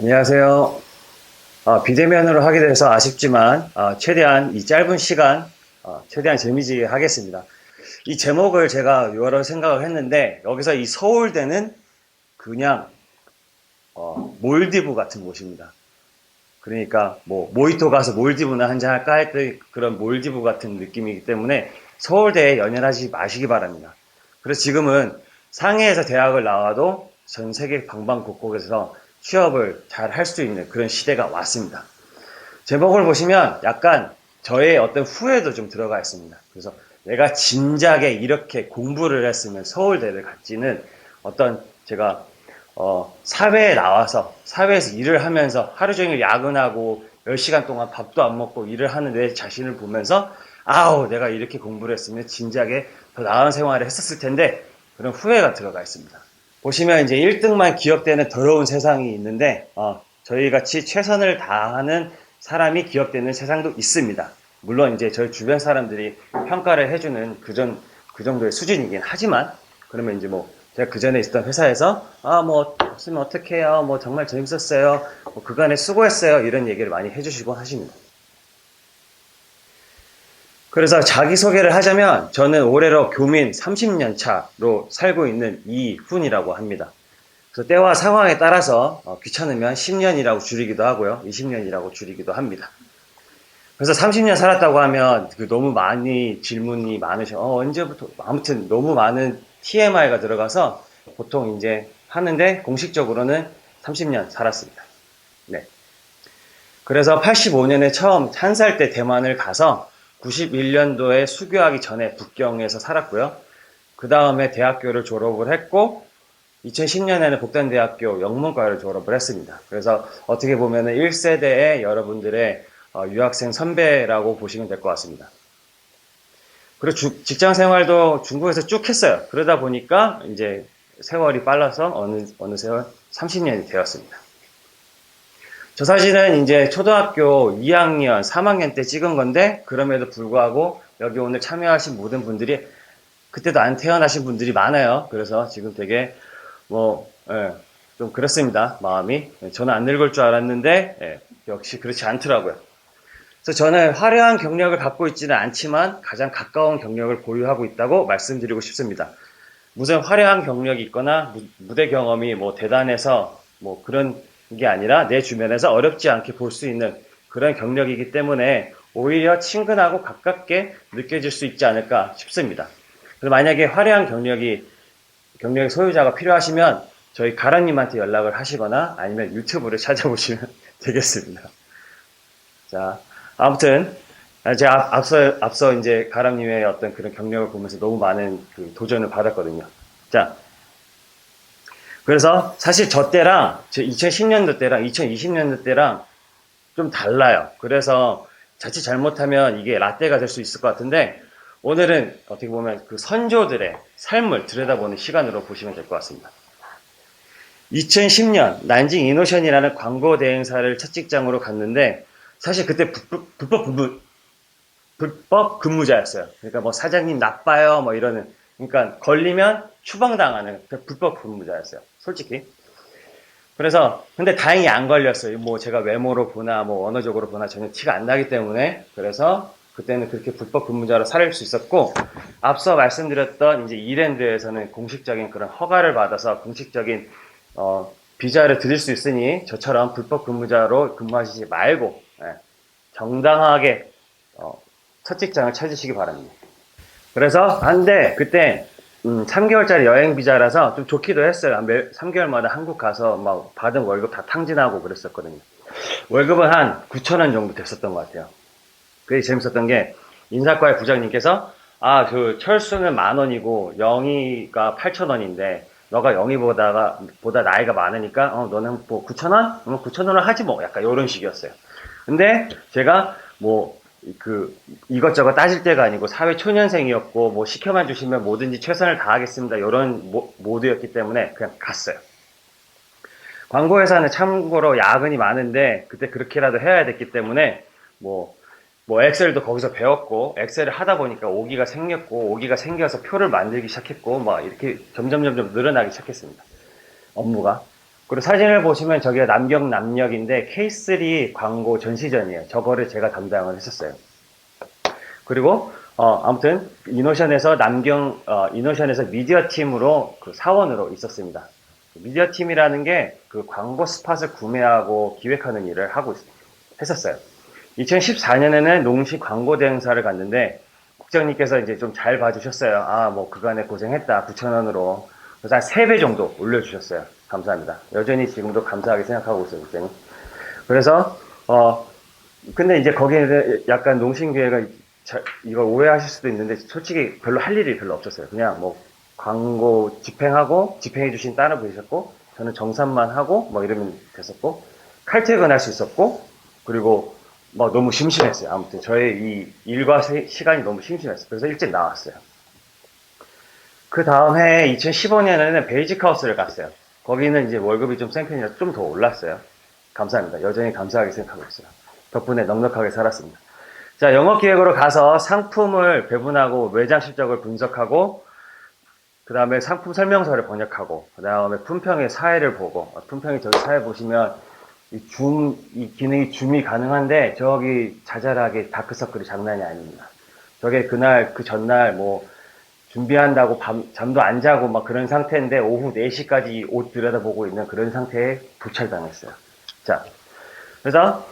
안녕하세요. 비대면으로 하게 돼서 아쉽지만 최대한 이 짧은 시간 최대한 재미지게 하겠습니다. 이 제목을 제가 여러 생각을 했는데 여기서 이 서울대는 그냥 몰디브 같은 곳입니다. 그러니까 뭐 모히또 가서 몰디브나 한잔 할까 했더니 그런 몰디브 같은 느낌이기 때문에 서울대에 연연하지 마시기 바랍니다. 그래서 지금은 상해에서 대학을 나와도 전 세계 방방곡곡에서 취업을 잘 할 수 있는 그런 시대가 왔습니다. 제목을 보시면 약간 저의 어떤 후회도 좀 들어가 있습니다. 그래서 내가 진작에 이렇게 공부를 했으면 서울대를 갔지는 어떤 제가 사회에 나와서 사회에서 일을 하면서 하루 종일 야근하고 10시간 동안 밥도 안 먹고 일을 하는 내 자신을 보면서 아우 내가 이렇게 공부를 했으면 진작에 더 나은 생활을 했었을 텐데 그런 후회가 들어가 있습니다. 보시면 이제 1등만 기억되는 더러운 세상이 있는데 저희 같이 최선을 다하는 사람이 기억되는 세상도 있습니다. 물론 이제 저희 주변 사람들이 평가를 해주는 그 정도의 수준이긴 하지만 그러면 이제 뭐 제가 그 전에 있었던 회사에서 뭐 없으면 어떡해요, 뭐 정말 재밌었어요, 뭐 그간에 수고했어요 이런 얘기를 많이 해주시고 하십니다. 그래서 자기소개를 하자면 저는 올해로 교민 30년 차로 살고 있는 이훈이라고 합니다. 그래서 때와 상황에 따라서 귀찮으면 10년이라고 줄이기도 하고요. 20년이라고 줄이기도 합니다. 그래서 30년 살았다고 하면 너무 많이 질문이 많으셔. 언제부터? 아무튼 너무 많은 TMI가 들어가서 보통 이제 하는데 공식적으로는 30년 살았습니다. 네. 그래서 85년에 처음 1살 때 대만을 가서 91년도에 수교하기 전에 북경에서 살았고요. 그 다음에 대학교를 졸업을 했고 2010년에는 복단대학교 영문과를 졸업을 했습니다. 그래서 어떻게 보면 1세대의 여러분들의 유학생 선배라고 보시면 될 것 같습니다. 그리고 직장 생활도 중국에서 쭉 했어요. 그러다 보니까 이제 세월이 빨라서 어느새 30년이 되었습니다. 저 사진은 이제 초등학교 2학년, 3학년 때 찍은 건데 그럼에도 불구하고 여기 오늘 참여하신 모든 분들이 그때도 안 태어나신 분들이 많아요. 그래서 지금 되게 좀 그렇습니다. 마음이. 저는 안 늙을 줄 알았는데 역시 그렇지 않더라고요. 그래서 저는 화려한 경력을 갖고 있지는 않지만 가장 가까운 경력을 보유하고 있다고 말씀드리고 싶습니다. 무슨 화려한 경력이 있거나 무대 경험이 뭐 대단해서 뭐 그런 게 아니라 내 주변에서 어렵지 않게 볼 수 있는 그런 경력이기 때문에 오히려 친근하고 가깝게 느껴질 수 있지 않을까 싶습니다. 그래서 만약에 화려한 경력의 소유자가 필요하시면 저희 가랑님한테 연락을 하시거나 아니면 유튜브를 찾아보시면 되겠습니다. 자, 아무튼 제가 앞서 이제 가람님의 어떤 그런 경력을 보면서 너무 많은 그 도전을 받았거든요. 자, 그래서 사실 저 때랑 2010년도 때랑 2020년도 때랑 좀 달라요. 그래서 자칫 잘못하면 이게 라떼가 될 수 있을 것 같은데 오늘은 어떻게 보면 그 선조들의 삶을 들여다보는 시간으로 보시면 될 것 같습니다. 2010년 난징 이노션이라는 광고 대행사를 첫 직장으로 갔는데 사실 그때 불법 근무자였어요. 그러니까 뭐 사장님 나빠요 뭐 이러는, 그러니까 걸리면 추방당하는 불법 근무자였어요. 솔직히. 그래서 근데 다행히 안 걸렸어요. 뭐 제가 외모로 보나 뭐 언어적으로 보나 전혀 티가 안 나기 때문에. 그래서 그때는 그렇게 불법 근무자로 살릴 수 있었고, 앞서 말씀드렸던 이제 이랜드에서는 공식적인 그런 허가를 받아서 공식적인 비자를 드릴 수 있으니 저처럼 불법 근무자로 근무하시지 말고 정당하게 첫 직장을 찾으시기 바랍니다. 그래서 한데 그때 3개월짜리 여행 비자라서 좀 좋기도 했어요. 3개월마다 한국 가서 막 받은 월급 다 탕진하고 그랬었거든요. 월급은 한 9천 원 정도 됐었던 것 같아요. 그게 재밌었던 게 인사과의 부장님께서 그 철수는 10,000원이고 영희가 8,000원인데 너가 영희보다 나이가 많으니까 너는 뭐 9,000원? 9,000원을 하지 뭐, 약간 이런 식이었어요. 근데 제가 뭐 이것저것 따질 때가 아니고 사회 초년생이었고 뭐 시켜만 주시면 뭐든지 최선을 다하겠습니다 이런 모드였기 때문에 그냥 갔어요. 광고회사는 참고로 야근이 많은데 그때 그렇게라도 해야 됐기 때문에 뭐 엑셀도 거기서 배웠고, 엑셀을 하다 보니까 오기가 생겼고, 오기가 생겨서 표를 만들기 시작했고 막 이렇게 점점 늘어나기 시작했습니다. 업무가. 그리고 사진을 보시면 저기가 남경남역인데 K3 광고 전시전이에요. 저거를 제가 담당을 했었어요. 그리고 아무튼 이노션에서 미디어 팀으로 그 사원으로 있었습니다. 미디어 팀이라는 게 그 광고 스팟을 구매하고 기획하는 일을 하고 했었어요. 2014년에는 농시 광고 대행사를 갔는데 국장님께서 이제 좀 잘 봐주셨어요. 아, 뭐 그간에 고생했다. 9,000원으로. 그래서 한 3배 정도 올려주셨어요. 감사합니다. 여전히 지금도 감사하게 생각하고 있어요, 국장님. 그래서 근데 이제 거기에는 약간 농신기회가 이걸 오해하실 수도 있는데 솔직히 별로 할 일이 별로 없었어요. 그냥 뭐 광고 집행해 주신 다른 분이셨고 저는 정산만 하고 뭐 이러면 됐었고 칼퇴근할 수 있었고 그리고 뭐 너무 심심했어요. 아무튼 저의 이 일과 시간이 너무 심심했어요. 그래서 일찍 나왔어요. 그 다음 해 2015년에는 베이직하우스를 갔어요. 거기는 이제 월급이 좀 센 편이라 좀 더 올랐어요. 감사합니다. 여전히 감사하게 생각하고 있어요. 덕분에 넉넉하게 살았습니다. 자, 영업기획으로 가서 상품을 배분하고 매장 실적을 분석하고 그 다음에 상품 설명서를 번역하고 그 다음에 품평의 사회를 보고 품평이 저기 사회 보시면 이 기능이 줌이 가능한데 저기 자잘하게 다크서클이 장난이 아닙니다. 저게 그 전날 뭐 준비한다고 잠도 안 자고 막 그런 상태인데 오후 4시까지 옷 들여다보고 있는 그런 상태에 도찰당했어요. 자, 그래서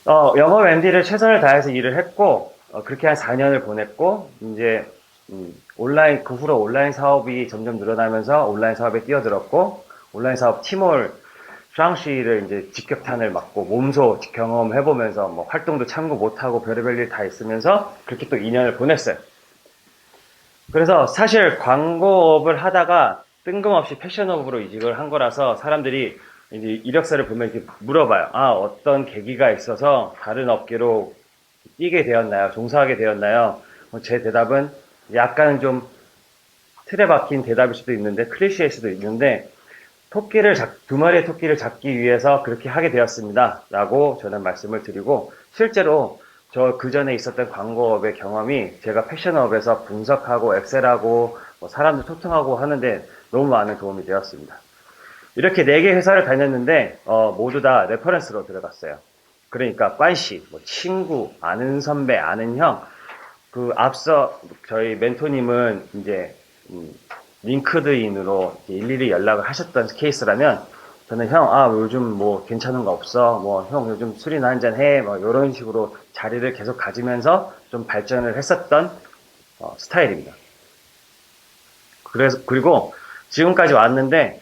영업 MD를 최선을 다해서 일을 했고 그렇게 한 4년을 보냈고 이제 그 후로 온라인 사업이 점점 늘어나면서 온라인 사업에 뛰어들었고 온라인 사업 티몰 샹시를 이제 직격탄을 맞고 몸소 경험해보면서 뭐 활동도 참고 못하고 별의별 일 다 있으면서 그렇게 또 2년을 보냈어요. 그래서 사실 광고업을 하다가 뜬금없이 패션업으로 이직을 한 거라서 사람들이 이제 이력서를 보면 이렇게 물어봐요. 아, 어떤 계기가 있어서 다른 업계로 뛰게 되었나요? 종사하게 되었나요? 제 대답은 약간 좀 틀에 박힌 대답일 수도 있는데 클리셰일 수도 있는데 두 마리의 토끼를 잡기 위해서 그렇게 하게 되었습니다. 라고 저는 말씀을 드리고 실제로 저 그 전에 있었던 광고업의 경험이 제가 패션업에서 분석하고 엑셀하고 뭐 사람들 소통하고 하는데 너무 많은 도움이 되었습니다. 이렇게 4개 회사를 다녔는데 모두 다 레퍼런스로 들어갔어요. 그러니까 관시, 뭐 친구, 아는 선배, 아는 형. 그 앞서 저희 멘토님은 이제 링크드인으로 일일이 연락을 하셨던 케이스라면 저는 형, 요즘 뭐 괜찮은 거 없어? 뭐 형 요즘 술이나 한잔 해? 뭐 이런 식으로 자리를 계속 가지면서 좀 발전을 했었던 스타일입니다. 그리고 지금까지 왔는데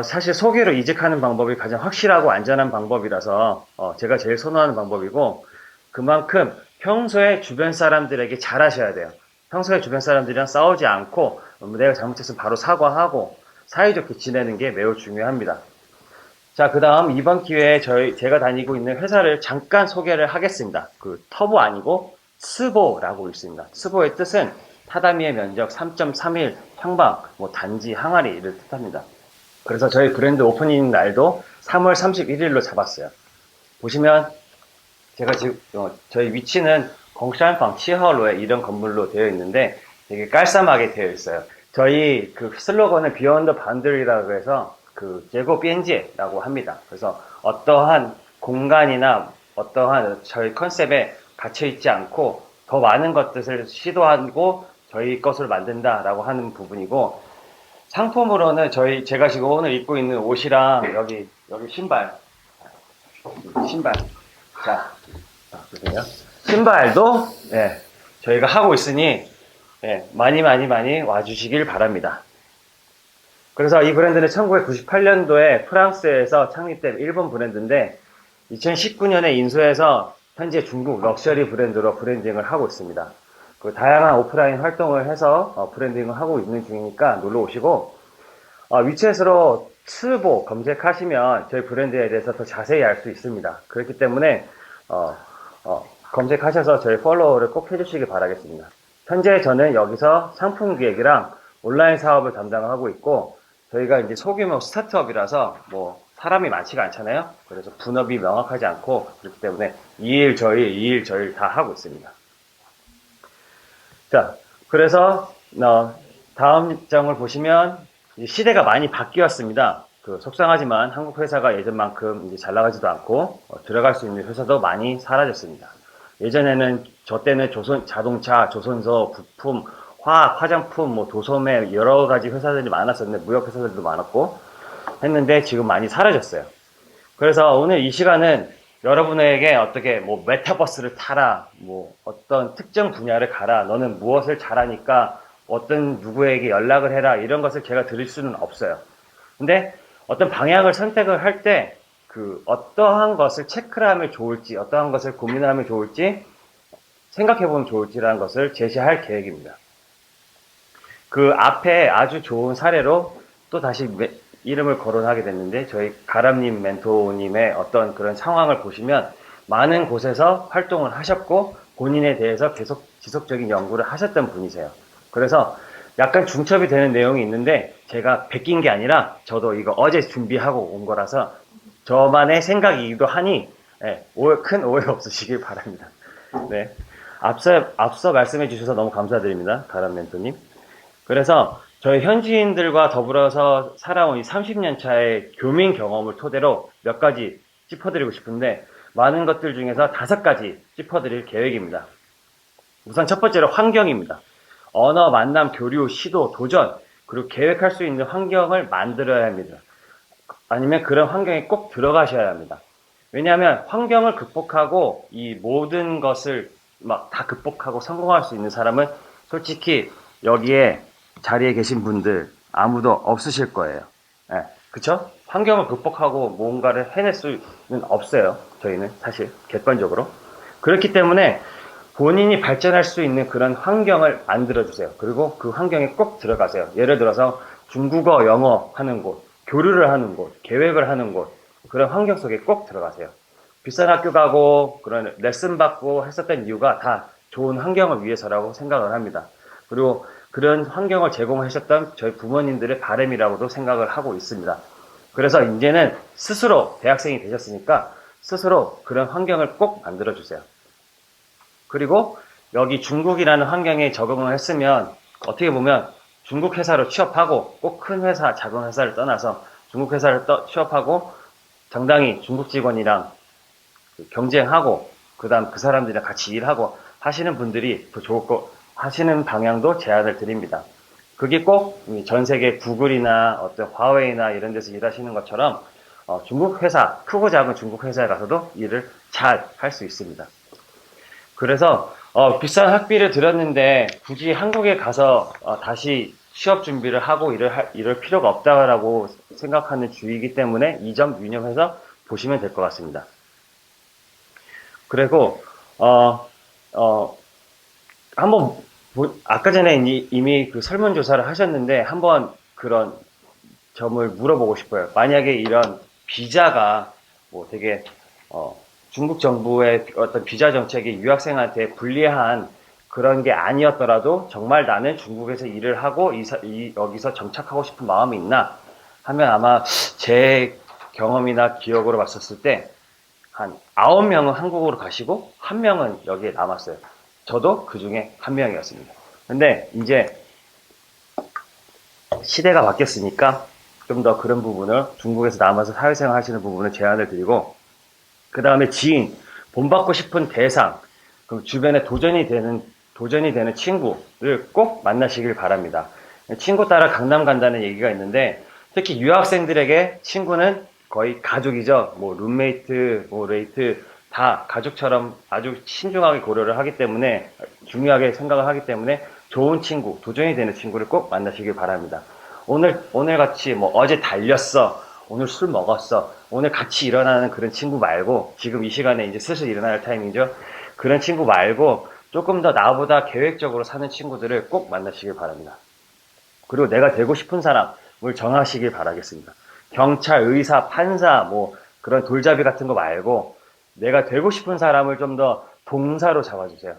사실 소개로 이직하는 방법이 가장 확실하고 안전한 방법이라서 제가 제일 선호하는 방법이고 그만큼 평소에 주변 사람들에게 잘하셔야 돼요. 평소에 주변 사람들이랑 싸우지 않고 내가 잘못했으면 바로 사과하고 사이좋게 지내는 게 매우 중요합니다. 자, 그 다음 이번 기회에 제가 다니고 있는 회사를 잠깐 소개를 하겠습니다. 그 터보 아니고 스보라고 있습니다. 스보의 뜻은 타다미의 면적 3.31 평방, 뭐 단지, 항아리 이를 뜻합니다. 그래서 저희 브랜드 오프닝 날도 3월 31일로 잡았어요. 보시면 제가 지금 저희 위치는 공산방 치하로에 이런 건물로 되어 있는데 되게 깔쌈하게 되어 있어요. 저희 그 슬로건은 비욘드 반들이라고 해서 그 제고 비엔지라고 합니다. 그래서 어떠한 공간이나 어떠한 저희 컨셉에 갇혀 있지 않고 더 많은 것들을 시도하고 저희 것을 만든다라고 하는 부분이고 상품으로는 제가 지금 오늘 입고 있는 옷이랑 여기 신발 자 보세요. 신발도 저희가 하고 있으니 많이 와주시길 바랍니다. 그래서 이 브랜드는 1998년도에 프랑스에서 창립된 일본 브랜드인데 2019년에 인수해서 현재 중국 럭셔리 브랜드로 브랜딩을 하고 있습니다. 그 다양한 오프라인 활동을 해서 브랜딩을 하고 있는 중이니까 놀러 오시고 위챗으로 스보 검색하시면 저희 브랜드에 대해서 더 자세히 알 수 있습니다. 그렇기 때문에 검색하셔서 저희 팔로우를 꼭 해주시기 바라겠습니다. 현재 저는 여기서 상품 기획이랑 온라인 사업을 담당하고 있고 저희가 이제 소규모 스타트업이라서 뭐 사람이 많지가 않잖아요. 그래서 분업이 명확하지 않고 그렇기 때문에 이 일 저 일 다 하고 있습니다. 자, 그래서 다음 장을 보시면 시대가 많이 바뀌었습니다. 속상하지만 한국 회사가 예전만큼 이제 잘 나가지도 않고 들어갈 수 있는 회사도 많이 사라졌습니다. 예전에는 저 때는 조선 자동차, 조선소, 부품, 화학, 화장품, 뭐 도소매 여러 가지 회사들이 많았었는데 무역 회사들도 많았고 했는데 지금 많이 사라졌어요. 그래서 오늘 이 시간은 여러분에게 어떻게 뭐 메타버스를 타라, 뭐 어떤 특정 분야를 가라, 너는 무엇을 잘하니까 어떤 누구에게 연락을 해라 이런 것을 제가 드릴 수는 없어요. 근데 어떤 방향을 선택을 할 때 어떠한 것을 체크를 하면 좋을지, 어떠한 것을 고민하면 좋을지 생각해 보면 좋을지라는 것을 제시할 계획입니다. 그 앞에 아주 좋은 사례로 또 다시 이름을 거론하게 됐는데 저희 가람님 멘토님의 어떤 그런 상황을 보시면 많은 곳에서 활동을 하셨고 본인에 대해서 계속 지속적인 연구를 하셨던 분이세요. 그래서 약간 중첩이 되는 내용이 있는데 제가 베낀 게 아니라 저도 이거 어제 준비하고 온 거라서 저만의 생각이기도 하니 큰 오해 없으시길 바랍니다. 네. 앞서 말씀해 주셔서 너무 감사드립니다. 가람 멘토님. 그래서 저희 현지인들과 더불어서 살아온 이 30년 차의 교민 경험을 토대로 몇 가지 짚어드리고 싶은데 많은 것들 중에서 5가지 짚어드릴 계획입니다. 우선 첫 번째로 환경입니다. 언어, 만남, 교류, 시도, 도전, 그리고 계획할 수 있는 환경을 만들어야 합니다. 아니면 그런 환경에 꼭 들어가셔야 합니다. 왜냐하면 환경을 극복하고 이 모든 것을 막 다 극복하고 성공할 수 있는 사람은 솔직히 여기에 자리에 계신 분들 아무도 없으실 거예요. 예, 그쵸? 환경을 극복하고 뭔가를 해낼 수는 없어요. 저희는 사실 객관적으로. 그렇기 때문에 본인이 발전할 수 있는 그런 환경을 만들어주세요. 그리고 그 환경에 꼭 들어가세요. 예를 들어서 중국어, 영어 하는 곳, 교류를 하는 곳, 계획을 하는 곳, 그런 환경 속에 꼭 들어가세요. 비싼 학교 가고 그런 레슨 받고 했었던 이유가 다 좋은 환경을 위해서라고 생각을 합니다. 그리고 그런 환경을 제공하셨던 저희 부모님들의 바람이라고도 생각을 하고 있습니다. 그래서 이제는 스스로 대학생이 되셨으니까 스스로 그런 환경을 꼭 만들어주세요. 그리고 여기 중국이라는 환경에 적응을 했으면 어떻게 보면 중국 회사로 취업하고 꼭 큰 회사, 작은 회사를 떠나서 중국 회사를 취업하고 정당히 중국 직원이랑 경쟁하고 그 다음 그 사람들이랑 같이 일하고 하시는 분들이 더 좋을 거 하시는 방향도 제안을 드립니다. 그게 꼭 전 세계 구글이나 어떤 화웨이나 이런 데서 일하시는 것처럼 중국 회사, 크고 작은 중국 회사에 가서도 일을 잘 할 수 있습니다. 그래서 비싼 학비를 들였는데 굳이 한국에 가서 다시 취업 준비를 하고 이럴 필요가 없다라고 생각하는 주의이기 때문에 이 점 유념해서 보시면 될 것 같습니다. 그리고 한번 아까 전에 이미 그 설문조사를 하셨는데 한번 그런 점을 물어보고 싶어요. 만약에 이런 비자가 뭐 되게 중국 정부의 어떤 비자 정책이 유학생한테 불리한 그런 게 아니었더라도 정말 나는 중국에서 일을 하고 여기서 정착하고 싶은 마음이 있나 하면 아마 제 경험이나 기억으로 봤었을 때 한 9명은 한국으로 가시고 1명은 여기에 남았어요. 저도 그 중에 1명이었습니다. 근데 이제 시대가 바뀌었으니까 좀 더 그런 부분을 중국에서 남아서 사회생활 하시는 부분을 제안을 드리고 그 다음에 지인, 본받고 싶은 대상, 그럼 주변에 도전이 되는 친구를 꼭 만나시길 바랍니다. 친구 따라 강남 간다는 얘기가 있는데 특히 유학생들에게 친구는 거의 가족이죠. 뭐 룸메이트, 뭐 레이트 다 가족처럼 아주 신중하게 고려를 하기 때문에 중요하게 생각을 하기 때문에 좋은 친구, 도전이 되는 친구를 꼭 만나시길 바랍니다. 오늘 같이 뭐 어제 달렸어, 오늘 술 먹었어, 오늘 같이 일어나는 그런 친구 말고 지금 이 시간에 이제 슬슬 일어날 타임이죠. 그런 친구 말고 조금 더 나보다 계획적으로 사는 친구들을 꼭 만나시길 바랍니다. 그리고 내가 되고 싶은 사람을 정하시길 바라겠습니다. 경찰, 의사, 판사, 뭐 그런 돌잡이 같은 거 말고 내가 되고 싶은 사람을 좀 더 동사로 잡아주세요.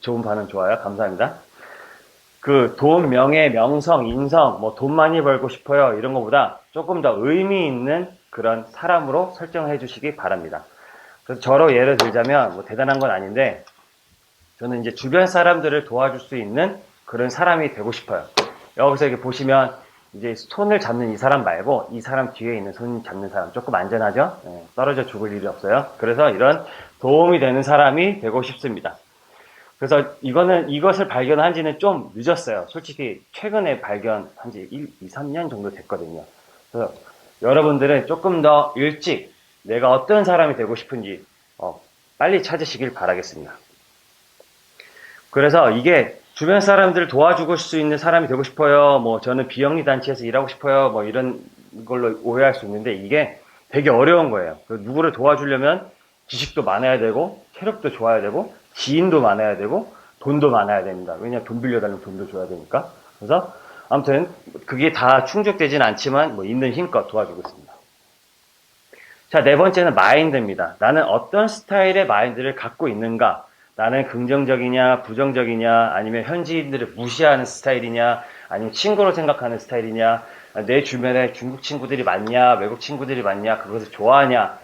좋은 반응 좋아요. 감사합니다. 그 돈, 명예, 명성, 인성, 뭐 돈 많이 벌고 싶어요. 이런 것보다 조금 더 의미 있는 그런 사람으로 설정해 주시기 바랍니다. 그래서 저로 예를 들자면 뭐 대단한 건 아닌데 저는 이제 주변 사람들을 도와줄 수 있는 그런 사람이 되고 싶어요. 여기서 이렇게 보시면 이제 손을 잡는 이 사람 말고 이 사람 뒤에 있는 손 잡는 사람 조금 안전하죠? 예, 떨어져 죽을 일이 없어요. 그래서 이런 도움이 되는 사람이 되고 싶습니다. 그래서 이것을 발견한 지는 좀 늦었어요. 솔직히 최근에 발견한 지 1, 2, 3년 정도 됐거든요. 그래서 여러분들은 조금 더 일찍 내가 어떤 사람이 되고 싶은지 빨리 찾으시길 바라겠습니다. 그래서 이게 주변 사람들을 도와주고 수 있는 사람이 되고 싶어요. 뭐 저는 비영리 단체에서 일하고 싶어요. 뭐 이런 걸로 오해할 수 있는데 이게 되게 어려운 거예요. 누구를 도와주려면 지식도 많아야 되고 체력도 좋아야 되고 지인도 많아야 되고 돈도 많아야 됩니다. 왜냐하면 돈 빌려달라면 돈도 줘야 되니까. 그래서 아무튼 그게 다 충족되진 않지만 뭐 있는 힘껏 도와주고 있습니다. 자, 네 번째는 마인드입니다. 나는 어떤 스타일의 마인드를 갖고 있는가? 나는 긍정적이냐, 부정적이냐, 아니면 현지인들을 무시하는 스타일이냐, 아니면 친구로 생각하는 스타일이냐, 내 주변에 중국 친구들이 많냐, 외국 친구들이 많냐, 그것을 좋아하냐,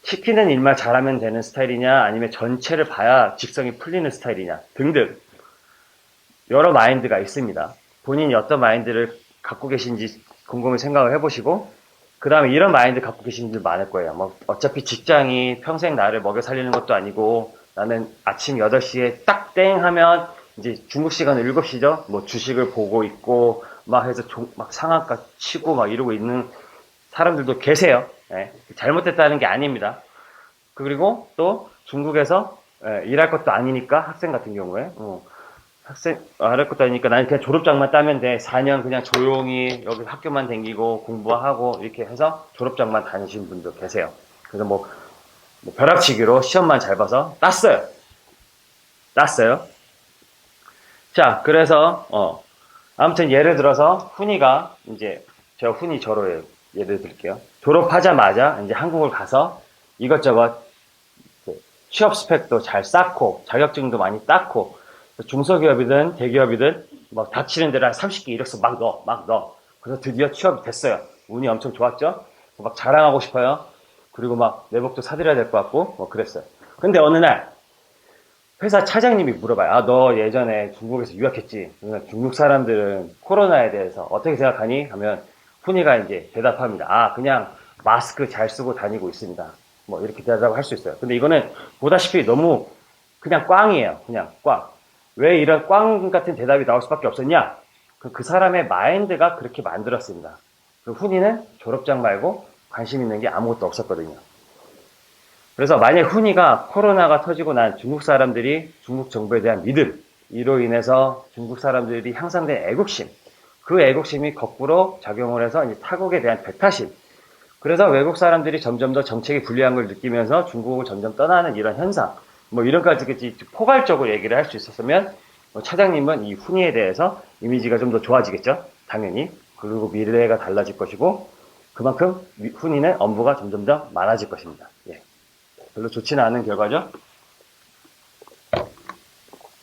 시키는 일만 잘하면 되는 스타일이냐, 아니면 전체를 봐야 직성이 풀리는 스타일이냐, 등등. 여러 마인드가 있습니다. 본인이 어떤 마인드를 갖고 계신지 곰곰이 생각을 해보시고, 그 다음에 이런 마인드 갖고 계신 분들 많을 거예요. 뭐, 어차피 직장이 평생 나를 먹여 살리는 것도 아니고, 나는 아침 8시에 딱 땡 하면, 이제 중국 시간은 7시죠? 뭐, 주식을 보고 있고, 막 해서 막 상한가 치고 막 이러고 있는 사람들도 계세요. 예, 잘못됐다는 게 아닙니다. 그리고 또 중국에서 일할 것도 아니니까 학생 같은 경우에, 학생, 할 것도 아니니까 나는 그냥 졸업장만 따면 돼. 4년 그냥 조용히 여기 학교만 다니고 공부하고 이렇게 해서 졸업장만 다니신 분도 계세요. 그래서 뭐 벼락치기로 시험만 잘 봐서 땄어요. 땄어요. 자, 그래서, 아무튼 예를 들어서 훈이가 이제, 제가 훈이 저로 예를 들게요. 졸업하자마자 이제 한국을 가서 이것저것 취업 스펙도 잘 쌓고 자격증도 많이 땄고 중소기업이든 대기업이든 막 닥치는 대로 한 30개 이력서 막 넣어. 그래서 드디어 취업이 됐어요. 운이 엄청 좋았죠? 막 자랑하고 싶어요. 그리고 막 내복도 사드려야 될 것 같고, 뭐 그랬어요. 근데 어느 날, 회사 차장님이 물어봐요. 아, 너 예전에 중국에서 유학했지? 중국 사람들은 코로나에 대해서 어떻게 생각하니? 하면, 훈이가 이제 대답합니다. 아, 그냥 마스크 잘 쓰고 다니고 있습니다. 뭐 이렇게 대답할 수 있어요. 근데 이거는 보다시피 너무 그냥 꽝이에요. 그냥 꽝. 왜 이런 꽝 같은 대답이 나올 수밖에 없었냐? 그 사람의 마인드가 그렇게 만들었습니다. 훈이는 졸업장 말고 관심 있는 게 아무것도 없었거든요. 그래서 만약 훈이가 코로나가 터지고 난 중국 사람들이 중국 정부에 대한 믿음, 이로 인해서 중국 사람들이 향상된 애국심, 그 애국심이 거꾸로 작용을 해서 이제 타국에 대한 배타심, 그래서 외국 사람들이 점점 더 정책이 불리한 걸 느끼면서 중국을 점점 떠나는 이런 현상, 뭐 이런까지 포괄적으로 얘기를 할 수 있었으면 차장님은 이 훈이에 대해서 이미지가 좀 더 좋아지겠죠? 당연히. 그리고 미래가 달라질 것이고 그만큼 훈이는 업무가 점점 더 많아질 것입니다. 예. 별로 좋지는 않은 결과죠?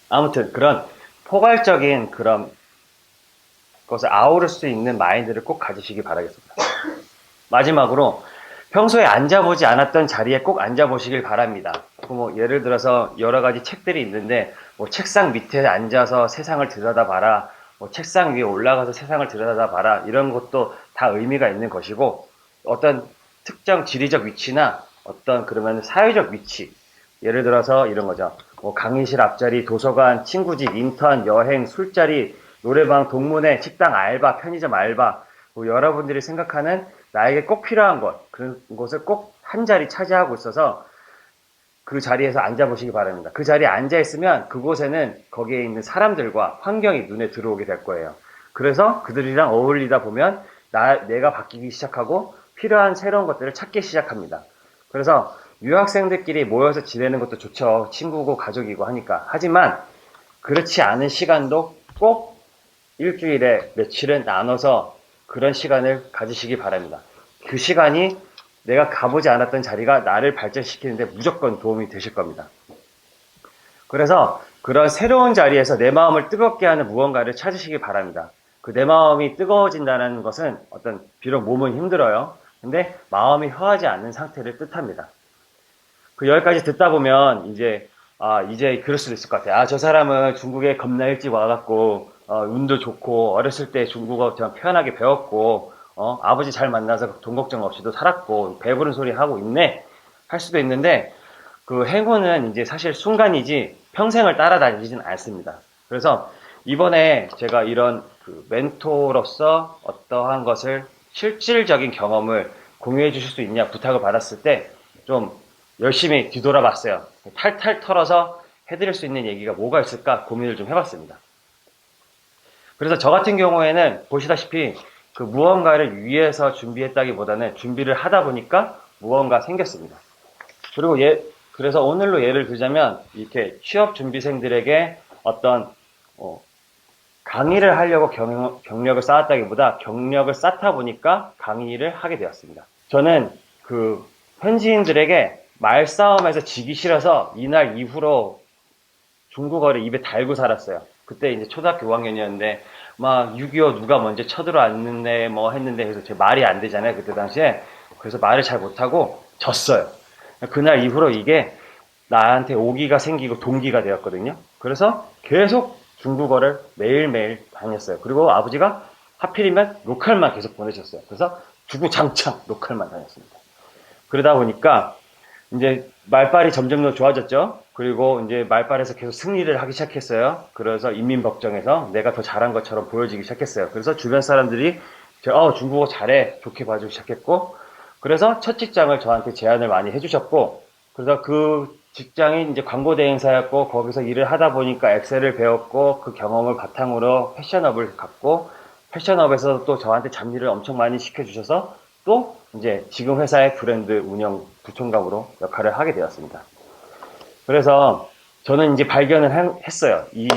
아무튼 그런 포괄적인 그런 것을 아우를 수 있는 마인드를 꼭 가지시기 바라겠습니다. 마지막으로 평소에 앉아보지 않았던 자리에 꼭 앉아보시길 바랍니다. 뭐 예를 들어서 여러 가지 책들이 있는데 뭐 책상 밑에 앉아서 세상을 들여다봐라, 뭐 책상 위에 올라가서 세상을 들여다봐라, 이런 것도 다 의미가 있는 것이고 어떤 특정 지리적 위치나 어떤 그러면 사회적 위치, 예를 들어서 이런 거죠. 뭐 강의실 앞자리, 도서관, 친구집, 인턴, 여행, 술자리, 노래방, 동문회, 식당 알바, 편의점 알바, 뭐 여러분들이 생각하는 나에게 꼭 필요한 것, 그런 곳을 꼭 한 자리 차지하고 있어서 그 자리에서 앉아보시기 바랍니다. 그 자리에 앉아있으면 그곳에는 거기에 있는 사람들과 환경이 눈에 들어오게 될 거예요. 그래서 그들이랑 어울리다 보면 내가 바뀌기 시작하고 필요한 새로운 것들을 찾기 시작합니다. 그래서 유학생들끼리 모여서 지내는 것도 좋죠. 친구고 가족이고 하니까. 하지만 그렇지 않은 시간도 꼭 일주일에 며칠은 나눠서 그런 시간을 가지시기 바랍니다. 그 시간이 내가 가보지 않았던 자리가 나를 발전시키는데 무조건 도움이 되실 겁니다. 그래서 그런 새로운 자리에서 내 마음을 뜨겁게 하는 무언가를 찾으시기 바랍니다. 그 내 마음이 뜨거워진다는 것은 비록 몸은 힘들어요. 근데 마음이 허하지 않는 상태를 뜻합니다. 그 여기까지 듣다 보면 이제 그럴 수도 있을 것 같아요. 저 사람은 중국에 겁나 일찍 와갖고 운도 좋고 어렸을 때 중국어 그냥 편하게 배웠고 아버지 잘 만나서 돈 걱정 없이도 살았고 배부른 소리 하고 있네 할 수도 있는데 그 행운은 이제 사실 순간이지 평생을 따라다니진 않습니다. 그래서 이번에 제가 이런 그 멘토로서 어떠한 것을 실질적인 경험을 공유해 주실 수 있냐 부탁을 받았을 때 좀 열심히 뒤돌아봤어요. 탈탈 털어서 해드릴 수 있는 얘기가 뭐가 있을까 고민을 좀 해봤습니다. 그래서 저 같은 경우에는 보시다시피 그 무언가를 위해서 준비했다기보다는 준비를 하다 보니까 무언가 생겼습니다. 그리고 그래서 오늘로 예를 들자면 이렇게 취업 준비생들에게 어떤 강의를 하려고 경력을 쌓았다기보다 경력을 쌓다 보니까 강의를 하게 되었습니다. 저는 그 현지인들에게 말싸움에서 지기 싫어서 이날 이후로 중국어를 입에 달고 살았어요. 그때 이제 초등학교 5학년이었는데 막 6.25 누가 먼저 쳐들어왔는데 뭐 했는데 그래서 제 말이 안 되잖아요. 그때 당시에. 그래서 말을 잘 못하고 졌어요. 그날 이후로 이게 나한테 오기가 생기고 동기가 되었거든요. 그래서 계속 중국어를 매일매일 다녔어요. 그리고 아버지가 하필이면 로컬만 계속 보내셨어요. 그래서 주구장창 로컬만 다녔습니다. 그러다 보니까 이제 말빨이 점점 더 좋아졌죠. 그리고 이제 말빨에서 계속 승리를 하기 시작했어요. 그래서 인민법정에서 내가 더 잘한 것처럼 보여지기 시작했어요. 그래서 주변 사람들이 중국어 잘해 좋게 봐주기 시작했고, 그래서 첫 직장을 저한테 제안을 많이 해주셨고, 그래서 그 직장이 이제 광고 대행사였고 거기서 일을 하다 보니까 엑셀을 배웠고 그 경험을 바탕으로 패션업을 갔고, 패션업에서 또 저한테 잡일을 엄청 많이 시켜주셔서 또 이제 지금 회사의 브랜드 운영 부총감으로 역할을 하게 되었습니다. 그래서 저는 이제 발견을 했어요. 이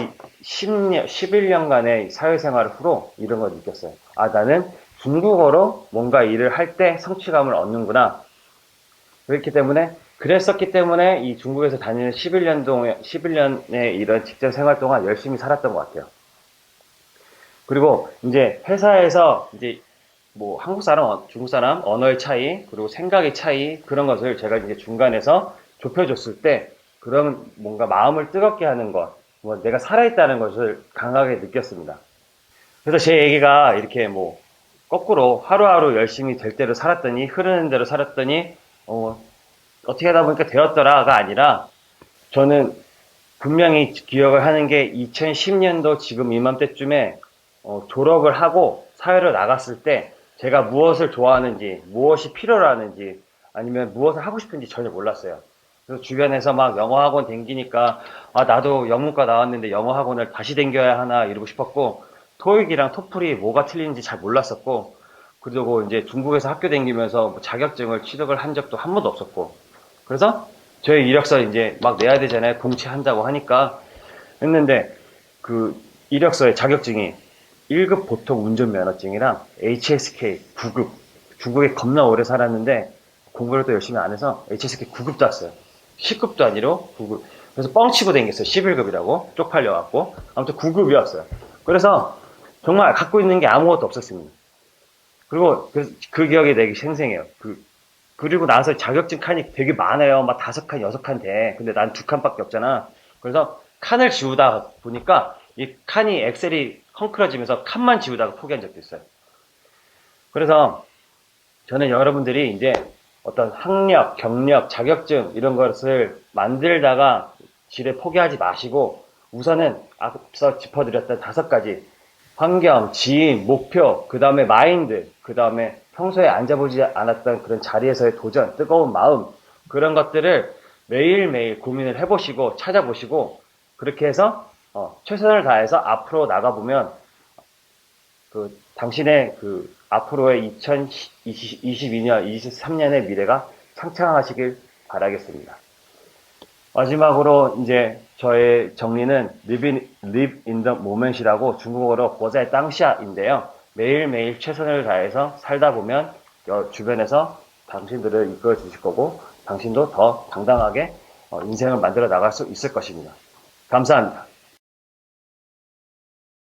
10년, 11년간의 사회생활 후로 이런 걸 느꼈어요. 나는 중국어로 뭔가 일을 할 때 성취감을 얻는구나. 그랬었기 때문에 이 중국에서 다니는 11년의 이런 직장 생활 동안 열심히 살았던 것 같아요. 그리고 이제 회사에서 이제 뭐 한국 사람, 중국 사람 언어의 차이, 그리고 생각의 차이, 그런 것을 제가 이제 중간에서 좁혀줬을 때 그런 뭔가 마음을 뜨겁게 하는 것, 뭐 내가 살아있다는 것을 강하게 느꼈습니다. 그래서 제 얘기가 이렇게 뭐 거꾸로 하루하루 열심히 될 대로 살았더니, 흐르는 대로 살았더니 어떻게 하다 보니까 되었더라가 아니라, 저는 분명히 기억을 하는 게 2010년도 지금 이맘때쯤에 졸업을 하고 사회로 나갔을 때 제가 무엇을 좋아하는지, 무엇이 필요로 하는지, 아니면 무엇을 하고 싶은지 전혀 몰랐어요. 그래서 주변에서 막 영어 학원 댕기니까 나도 영문과 나왔는데 영어 학원을 다시 댕겨야 하나 이러고 싶었고, 토익이랑 토플이 뭐가 틀리는지 잘 몰랐었고, 그리고 이제 중국에서 학교 댕기면서 뭐 자격증을 취득을 한 적도 한 번도 없었고, 그래서 저희 이력서 이제 막 내야 되잖아요. 공채한다고 하니까 했는데, 그 이력서에 자격증이 1급 보통 운전면허증이랑 HSK 9급, 중국에 겁나 오래 살았는데 공부를 또 열심히 안 해서 HSK 9급 땄어요. 10급도 아니로 9급. 그래서 뻥치고 댕겼어요. 11급이라고 쪽팔려갖고. 아무튼 9급이었어요. 그래서 정말 갖고 있는 게 아무것도 없었습니다. 그리고 그 기억이 되게 생생해요. 그리고 나서 자격증 칸이 되게 많아요. 막 5칸, 6칸 돼. 근데 난 2칸밖에 없잖아. 그래서 칸을 지우다 보니까 이 칸이 엑셀이 헝클어지면서 칸만 지우다가 포기한 적도 있어요. 그래서 저는 여러분들이 이제 어떤 학력, 경력, 자격증 이런 것을 만들다가 지레 포기하지 마시고, 우선은 앞서 짚어드렸던 5가지 환경, 지인, 목표, 그 다음에 마인드, 그 다음에 평소에 앉아보지 않았던 그런 자리에서의 도전, 뜨거운 마음, 그런 것들을 매일매일 고민을 해보시고 찾아보시고, 그렇게 해서 최선을 다해서 앞으로 나가보면 당신의 앞으로의 2022년, 23년의 미래가 창창하시길 바라겠습니다. 마지막으로 이제 저의 정리는 live in the moment이라고 중국어로 活在当下인데요. 매일매일 최선을 다해서 살다 보면 주변에서 당신들을 이끌어 주실 거고, 당신도 더 당당하게 인생을 만들어 나갈 수 있을 것입니다. 감사합니다.